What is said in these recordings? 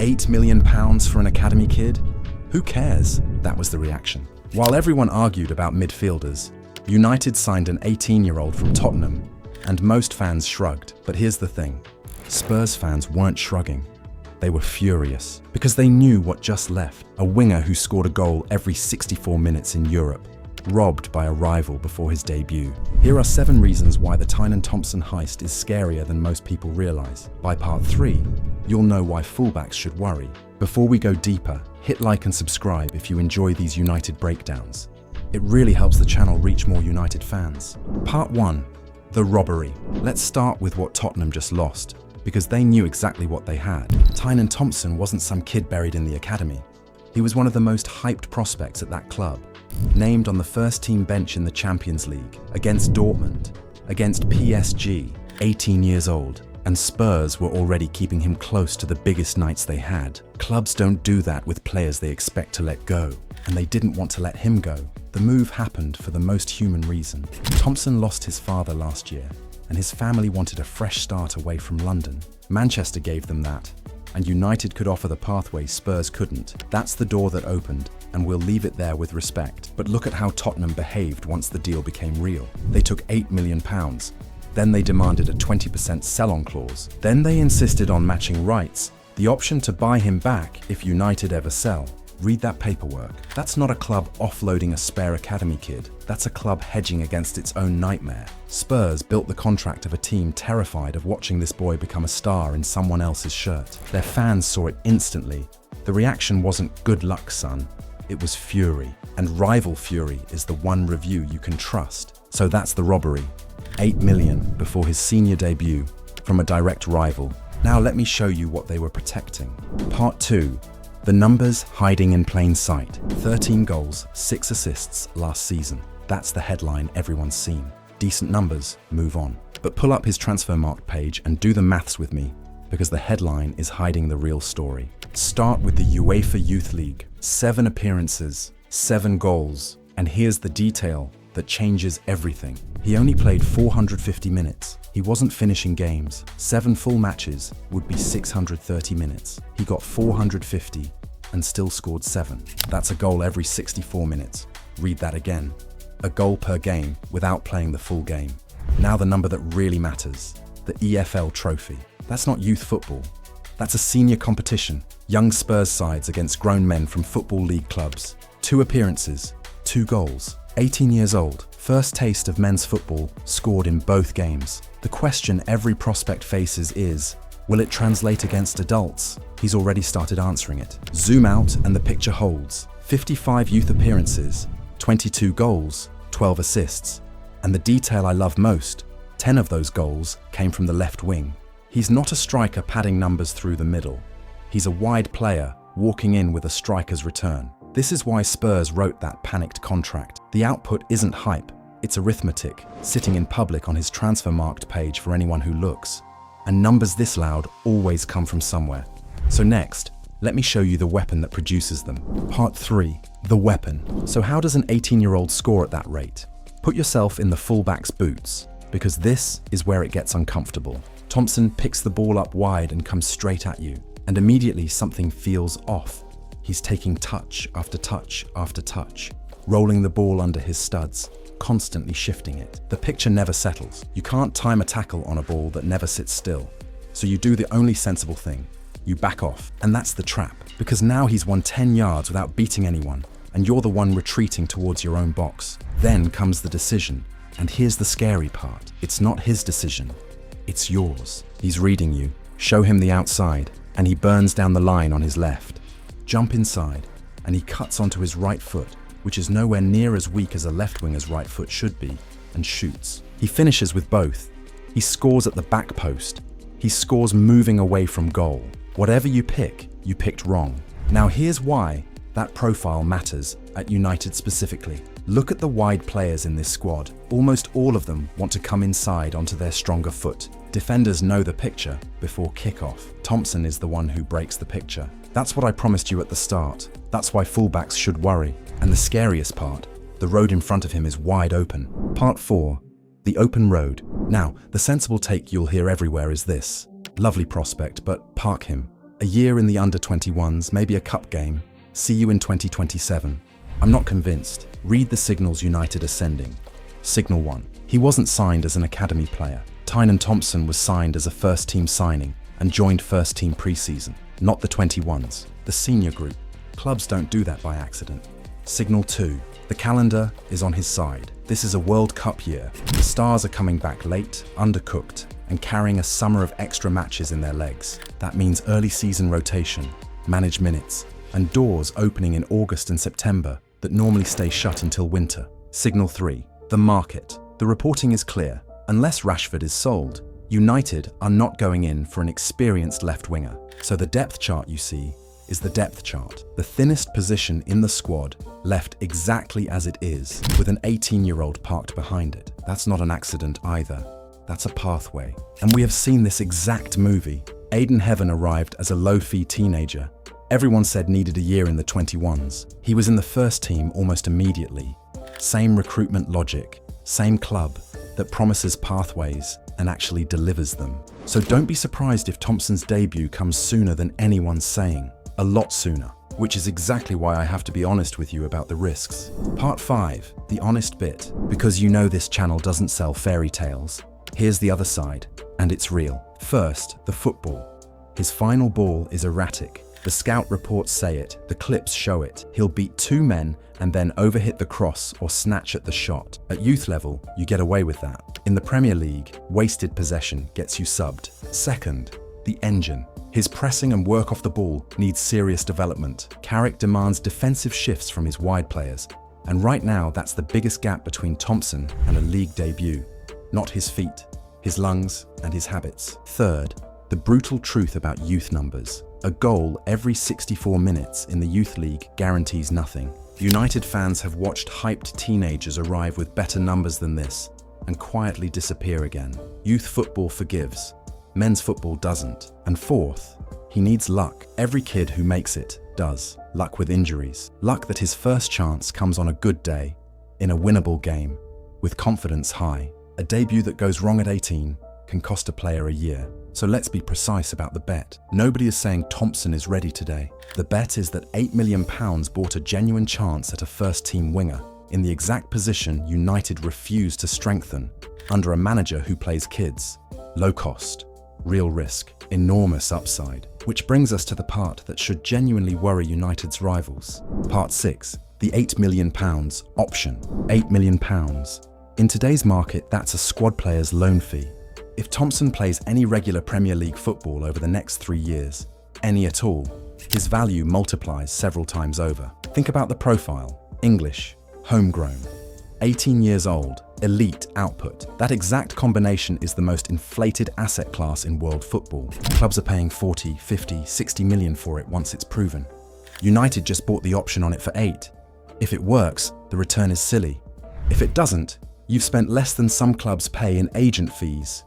£8 million for an academy kid? Who cares? That was the reaction. While everyone argued about midfielders, United signed an 18-year-old from Tottenham, and most fans shrugged. But here's the thing. Spurs fans weren't shrugging. They were furious, because they knew what just left. A winger who scored a goal every 64 minutes in Europe, robbed by a rival before his debut. Here are 7 reasons why the Tynan Thompson heist is scarier than most people realize. By part 3, you'll know why fullbacks should worry. Before we go deeper, hit like and subscribe if you enjoy these United breakdowns. It really helps the channel reach more United fans. Part 1. The robbery. Let's start with what Tottenham just lost, because they knew exactly what they had. Tynan Thompson wasn't some kid buried in the academy. He was one of the most hyped prospects at that club, named on the first-team bench in the Champions League, against Dortmund, against PSG, 18 years old, and Spurs were already keeping him close to the biggest nights they had. Clubs don't do that with players they expect to let go, and they didn't want to let him go. The move happened for the most human reason. Thompson lost his father last year, and his family wanted a fresh start away from London. Manchester gave them that, and United could offer the pathway Spurs couldn't. That's the door that opened, and we'll leave it there with respect. But look at how Tottenham behaved once the deal became real. They took £8 million. Then they demanded a 20% sell-on clause. Then they insisted on matching rights, the option to buy him back if United ever sell. Read that paperwork. That's not a club offloading a spare academy kid. That's a club hedging against its own nightmare. Spurs built the contract of a team terrified of watching this boy become a star in someone else's shirt. Their fans saw it instantly. The reaction wasn't "good luck, son." It was fury. And rival fury is the one review you can trust. So that's the robbery. £8 million before his senior debut from a direct rival. Now let me show you what they were protecting. Part 2. The numbers hiding in plain sight. 13 goals, 6 assists last season. That's the headline everyone's seen. Decent numbers, move on. But pull up his Transfermarkt page and do the maths with me, because the headline is hiding the real story. Start with the UEFA Youth League. 7 appearances, 7 goals. And here's the detail that changes everything. He only played 450 minutes. He wasn't finishing games. 7 full matches would be 630 minutes. He got 450 and still scored 7. That's a goal every 64 minutes. Read that again. A goal per game without playing the full game. Now the number that really matters. The EFL trophy. That's not youth football. That's a senior competition. Young Spurs sides against grown men from Football League clubs. 2 appearances, 2 goals. 18 years old, first taste of men's football, scored in both games. The question every prospect faces is, will it translate against adults? He's already started answering it. Zoom out and the picture holds. 55 youth appearances, 22 goals, 12 assists. And the detail I love most, 10 of those goals came from the left wing. He's not a striker padding numbers through the middle. He's a wide player walking in with a striker's return. This is why Spurs wrote that panicked contract. The output isn't hype, it's arithmetic, sitting in public on his Transfermarkt page for anyone who looks. And numbers this loud always come from somewhere. So next, let me show you the weapon that produces them. Part 3. The weapon. So how does an 18-year-old score at that rate? Put yourself in the fullback's boots, because this is where it gets uncomfortable. Thompson picks the ball up wide and comes straight at you, and immediately something feels off. He's taking touch after touch after touch, rolling the ball under his studs, constantly shifting it. The picture never settles. You can't time a tackle on a ball that never sits still. So you do the only sensible thing. You back off. And that's the trap, because now he's won 10 yards without beating anyone, and you're the one retreating towards your own box. Then comes the decision. And here's the scary part. It's not his decision. It's yours. He's reading you. Show him the outside, and he burns down the line on his left. Jump inside, and he cuts onto his right foot, which is nowhere near as weak as a left winger's right foot should be, and shoots. He finishes with both. He scores at the back post. He scores moving away from goal. Whatever you pick, you picked wrong. Now here's why that profile matters at United specifically. Look at the wide players in this squad. Almost all of them want to come inside onto their stronger foot. Defenders know the picture before kickoff. Thompson is the one who breaks the picture. That's what I promised you at the start. That's why fullbacks should worry. And the scariest part, the road in front of him is wide open. Part 4. The open road. Now, the sensible take you'll hear everywhere is this. Lovely prospect, but park him. A year in the under-21s, maybe a cup game. See you in 2027. I'm not convinced. Read the signals United are sending. Signal 1. He wasn't signed as an academy player. Tynan Thompson was signed as a first-team signing and joined first-team pre-season, not the 21s, the senior group. Clubs don't do that by accident. Signal 2. The calendar is on his side. This is a World Cup year. The stars are coming back late, undercooked, and carrying a summer of extra matches in their legs. That means early season rotation, managed minutes, and doors opening in August and September that normally stay shut until winter. Signal 3. The market. The reporting is clear. Unless Rashford is sold, United are not going in for an experienced left winger. So the depth chart you see is the depth chart. The thinnest position in the squad left exactly as it is, with an 18-year-old parked behind it. That's not an accident either. That's a pathway. And we have seen this exact movie. Aiden Heaven arrived as a low-fee teenager. Everyone said needed a year in the 21s. He was in the first team almost immediately. Same recruitment logic, same club that promises pathways and actually delivers them. So don't be surprised if Thompson's debut comes sooner than anyone's saying. A lot sooner. Which is exactly why I have to be honest with you about the risks. Part 5, the honest bit. Because you know this channel doesn't sell fairy tales. Here's the other side, and it's real. First, the football. His final ball is erratic. The scout reports say it, the clips show it. He'll beat 2 men and then overhit the cross or snatch at the shot. At youth level, you get away with that. In the Premier League, wasted possession gets you subbed. Second, the engine. His pressing and work off the ball needs serious development. Carrick demands defensive shifts from his wide players, and right now that's the biggest gap between Thompson and a league debut. Not his feet, his lungs, and his habits. Third, the brutal truth about youth numbers. A goal every 64 minutes in the youth league guarantees nothing. United fans have watched hyped teenagers arrive with better numbers than this and quietly disappear again. Youth football forgives. Men's football doesn't. And fourth, he needs luck. Every kid who makes it does. Luck with injuries. Luck that his first chance comes on a good day, in a winnable game, with confidence high. A debut that goes wrong at 18 can cost a player a year. So let's be precise about the bet. Nobody is saying Thompson is ready today. The bet is that £8 million bought a genuine chance at a first-team winger in the exact position United refused to strengthen under a manager who plays kids. Low cost. Real risk, enormous upside. Which brings us to the part that should genuinely worry United's rivals. Part 6, the £8 million option. £8 million. In today's market, that's a squad player's loan fee. If Thompson plays any regular Premier League football over the next 3 years, any at all, his value multiplies several times over. Think about the profile. English, homegrown, 18 years old, elite output. That exact combination is the most inflated asset class in world football. Clubs are paying 40, 50, 60 million for it once it's proven. United just bought the option on it for 8. If it works, the return is silly. If it doesn't, you've spent less than some clubs pay in agent fees.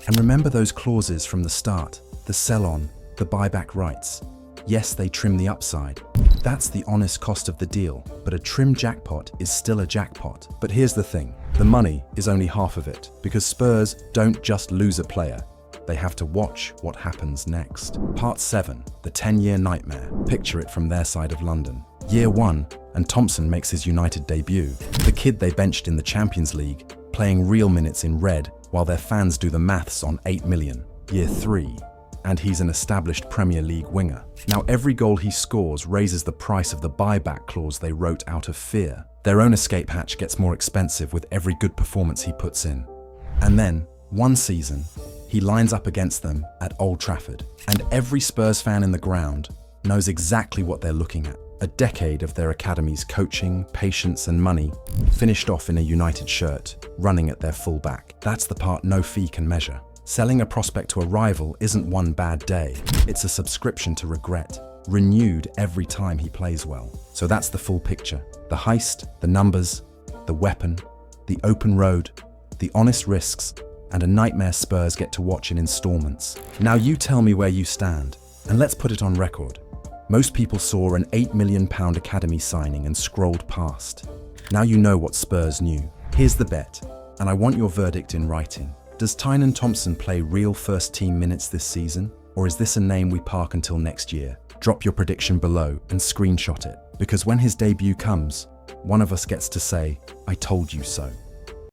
And remember those clauses from the start, the sell-on, the buyback rights. Yes, they trim the upside. That's the honest cost of the deal, but a trim jackpot is still a jackpot. But here's the thing, the money is only half of it, because Spurs don't just lose a player, they have to watch what happens next. Part 7, the 10-year nightmare. Picture it from their side of London. Year 1, and Thompson makes his United debut. The kid they benched in the Champions League, playing real minutes in red, while their fans do the maths on 8 million. Year 3, and he's an established Premier League winger. Now every goal he scores raises the price of the buyback clause they wrote out of fear. Their own escape hatch gets more expensive with every good performance he puts in. And then, one season, he lines up against them at Old Trafford. And every Spurs fan in the ground knows exactly what they're looking at. A decade of their academy's coaching, patience and money finished off in a United shirt, running at their full back. That's the part no fee can measure. Selling a prospect to a rival isn't one bad day. It's a subscription to regret, renewed every time he plays well. So that's the full picture. The heist, the numbers, the weapon, the open road, the honest risks, and a nightmare Spurs get to watch in installments. Now you tell me where you stand, and let's put it on record. Most people saw an £8 million academy signing and scrolled past. Now you know what Spurs knew. Here's the bet, and I want your verdict in writing. Does Tynan Thompson play real first-team minutes this season? Or is this a name we park until next year? Drop your prediction below and screenshot it, because when his debut comes, one of us gets to say, "I told you so."